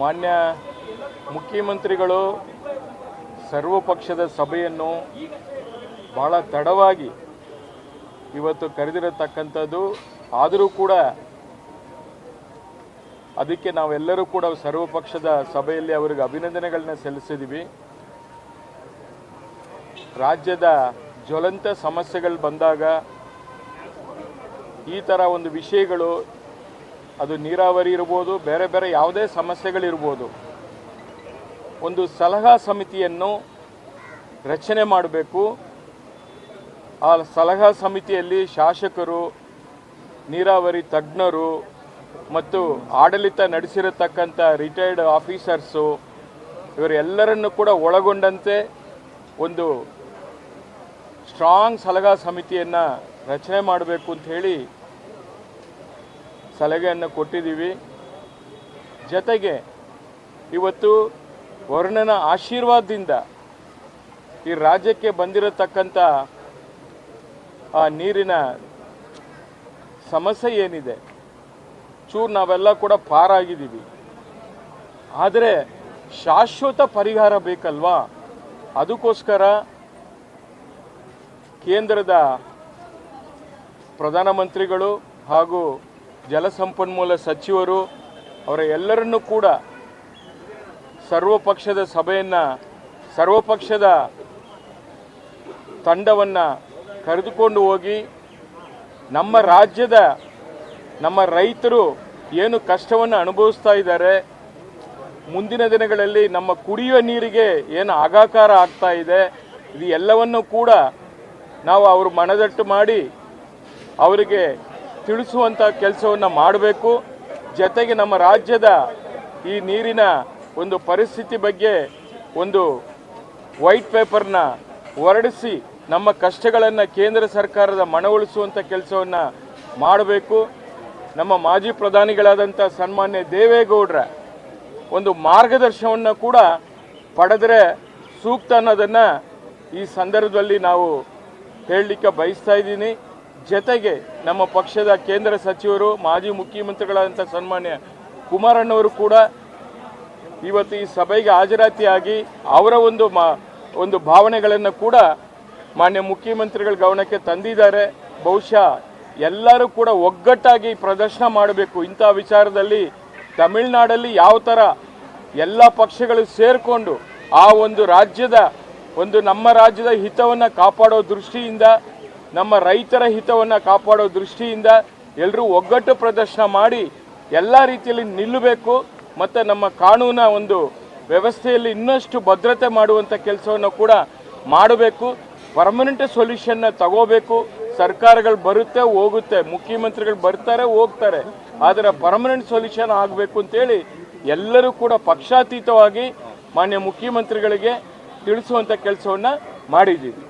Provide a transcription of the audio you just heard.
ಮಾನ್ಯ ಮುಖ್ಯಮಂತ್ರಿಗಳು ಸರ್ವಪಕ್ಷದ ಸಭೆಯನ್ನು ಬಹಳ ತಡವಾಗಿ ಇವತ್ತು ಕರೆದಿರತಕ್ಕಂಥದ್ದು. ಆದರೂ ಕೂಡ ಅದಕ್ಕೆ ನಾವೆಲ್ಲರೂ ಕೂಡ ಸರ್ವಪಕ್ಷದ ಸಭೆಯಲ್ಲಿ ಅವರಿಗೆ ಅಭಿನಂದನೆಗಳನ್ನ ಸಲ್ಲಿಸಿದ್ದೀವಿ. ರಾಜ್ಯದ ಜ್ವಲಂತ ಸಮಸ್ಯೆಗಳು ಬಂದಾಗ ಈ ಥರ ಒಂದು ವಿಷಯಗಳು, ಅದು ನೀರಾವರಿ ಇರ್ಬೋದು, ಬೇರೆ ಬೇರೆ ಯಾವುದೇ ಸಮಸ್ಯೆಗಳಿರ್ಬೋದು, ಒಂದು ಸಲಹಾ ಸಮಿತಿಯನ್ನು ರಚನೆ ಮಾಡಬೇಕು. ಆ ಸಲಹಾ ಸಮಿತಿಯಲ್ಲಿ ಶಾಸಕರು, ನೀರಾವರಿ ತಜ್ಞರು ಮತ್ತು ಆಡಳಿತ ನಡೆಸಿರತಕ್ಕಂಥ ರಿಟೈರ್ಡ್ ಆಫೀಸರ್ಸು ಇವರೆಲ್ಲರನ್ನು ಕೂಡ ಒಳಗೊಂಡಂತೆ ಒಂದು ಸ್ಟ್ರಾಂಗ್ ಸಲಹಾ ಸಮಿತಿಯನ್ನು ರಚನೆ ಮಾಡಬೇಕು ಅಂತ ಹೇಳಿ ಸಲಹೆಯನ್ನು ಕೊಟ್ಟಿದ್ದೀವಿ. ಜೊತೆಗೆ ಇವತ್ತು ವರುಣನ ಆಶೀರ್ವಾದದಿಂದ ಈ ರಾಜ್ಯಕ್ಕೆ ಬಂದಿರತಕ್ಕಂಥ ಆ ನೀರಿನ ಸಮಸ್ಯೆ ಏನಿದೆ, ಚೂರು ನಾವೆಲ್ಲ ಕೂಡ ಪಾರಾಗಿದ್ದೀವಿ. ಆದರೆ ಶಾಶ್ವತ ಪರಿಹಾರ ಬೇಕಲ್ವಾ? ಅದಕ್ಕೋಸ್ಕರ ಕೇಂದ್ರದ ಪ್ರಧಾನಮಂತ್ರಿಗಳು ಹಾಗೂ ಜಲಸಂಪನ್ಮೂಲ ಸಚಿವರು ಅವರ ಎಲ್ಲರನ್ನೂ ಕೂಡ ಸರ್ವಪಕ್ಷದ ಸಭೆಯನ್ನು, ಸರ್ವಪಕ್ಷದ ತಂಡವನ್ನು ಕರೆದುಕೊಂಡು ಹೋಗಿ ನಮ್ಮ ರಾಜ್ಯದ ನಮ್ಮ ರೈತರು ಏನು ಕಷ್ಟವನ್ನು ಅನುಭವಿಸ್ತಾ ಇದ್ದಾರೆ, ಮುಂದಿನ ದಿನಗಳಲ್ಲಿ ನಮ್ಮ ಕುಡಿಯುವ ನೀರಿಗೆ ಏನು ಆಘಾಕಾರ ಆಗ್ತಾ ಇದೆ, ಇದು ಎಲ್ಲವನ್ನೂ ಕೂಡ ನಾವು ಅವರು ಮನದಟ್ಟು ಮಾಡಿ ಅವರಿಗೆ ತಿಳಿಸುವಂಥ ಕೆಲಸವನ್ನು ಮಾಡಬೇಕು. ಜೊತೆಗೆ ನಮ್ಮ ರಾಜ್ಯದ ಈ ನೀರಿನ ಒಂದು ಪರಿಸ್ಥಿತಿ ಬಗ್ಗೆ ಒಂದು ವೈಟ್ ಪೇಪರ್ನ ಹೊರಡಿಸಿ ನಮ್ಮ ಕಷ್ಟಗಳನ್ನು ಕೇಂದ್ರ ಸರ್ಕಾರದ ಮನವೊಲಿಸುವಂಥ ಕೆಲಸವನ್ನು ಮಾಡಬೇಕು. ನಮ್ಮ ಮಾಜಿ ಪ್ರಧಾನಿಗಳಾದಂಥ ಸನ್ಮಾನ್ಯ ದೇವೇಗೌಡರ ಒಂದು ಮಾರ್ಗದರ್ಶನವನ್ನು ಕೂಡ ಪಡೆದರೆ ಸೂಕ್ತ ಅನ್ನೋದನ್ನು ಈ ಸಂದರ್ಭದಲ್ಲಿ ನಾವು ಹೇಳಲಿಕ್ಕೆ ಬಯಸ್ತಾ ಇದ್ದೀನಿ. ಜೊತೆಗೆ ನಮ್ಮ ಪಕ್ಷದ ಕೇಂದ್ರ ಸಚಿವರು, ಮಾಜಿ ಮುಖ್ಯಮಂತ್ರಿಗಳಾದಂಥ ಸನ್ಮಾನ್ಯ ಕುಮಾರಣ್ಣವರು ಕೂಡ ಇವತ್ತು ಈ ಸಭೆಗೆ ಹಾಜರಾತಿಯಾಗಿ ಅವರ ಒಂದು ಭಾವನೆಗಳನ್ನು ಕೂಡ ಮಾನ್ಯ ಮುಖ್ಯಮಂತ್ರಿಗಳ ಗಮನಕ್ಕೆ ತಂದಿದ್ದಾರೆ. ಬಹುಶಃ ಎಲ್ಲರೂ ಕೂಡ ಒಗ್ಗಟ್ಟಾಗಿ ಪ್ರದರ್ಶನ ಮಾಡಬೇಕು. ಇಂಥ ವಿಚಾರದಲ್ಲಿ ತಮಿಳುನಾಡಲ್ಲಿ ಯಾವ ಥರ ಎಲ್ಲ ಪಕ್ಷಗಳು ಸೇರಿಕೊಂಡು ಆ ಒಂದು ರಾಜ್ಯದ ನಮ್ಮ ರಾಜ್ಯದ ಹಿತವನ್ನು ಕಾಪಾಡೋ ದೃಷ್ಟಿಯಿಂದ, ನಮ್ಮ ರೈತರ ಹಿತವನ್ನು ಕಾಪಾಡೋ ದೃಷ್ಟಿಯಿಂದ ಎಲ್ಲರೂ ಒಗ್ಗಟ್ಟು ಪ್ರದರ್ಶನ ಮಾಡಿ ಎಲ್ಲ ರೀತಿಯಲ್ಲಿ ನಿಲ್ಲಬೇಕು. ಮತ್ತು ನಮ್ಮ ಕಾನೂನ ಒಂದು ವ್ಯವಸ್ಥೆಯಲ್ಲಿ ಇನ್ನಷ್ಟು ಭದ್ರತೆ ಮಾಡುವಂಥ ಕೆಲಸವನ್ನು ಕೂಡ ಮಾಡಬೇಕು. ಪರ್ಮನೆಂಟ್ ಸೊಲ್ಯೂಷನ್ನ ತಗೋಬೇಕು. ಸರ್ಕಾರಗಳು ಬರುತ್ತೆ ಹೋಗುತ್ತೆ, ಮುಖ್ಯಮಂತ್ರಿಗಳು ಬರ್ತಾರೆ ಹೋಗ್ತಾರೆ, ಆದರೆ ಪರ್ಮನೆಂಟ್ ಸೊಲ್ಯೂಷನ್ ಆಗಬೇಕು ಅಂತೇಳಿ ಎಲ್ಲರೂ ಕೂಡ ಪಕ್ಷಾತೀತವಾಗಿ ಮಾನ್ಯ ಮುಖ್ಯಮಂತ್ರಿಗಳಿಗೆ ತಿಳಿಸುವಂಥ ಕೆಲಸವನ್ನು ಮಾಡಿದ್ದೀವಿ.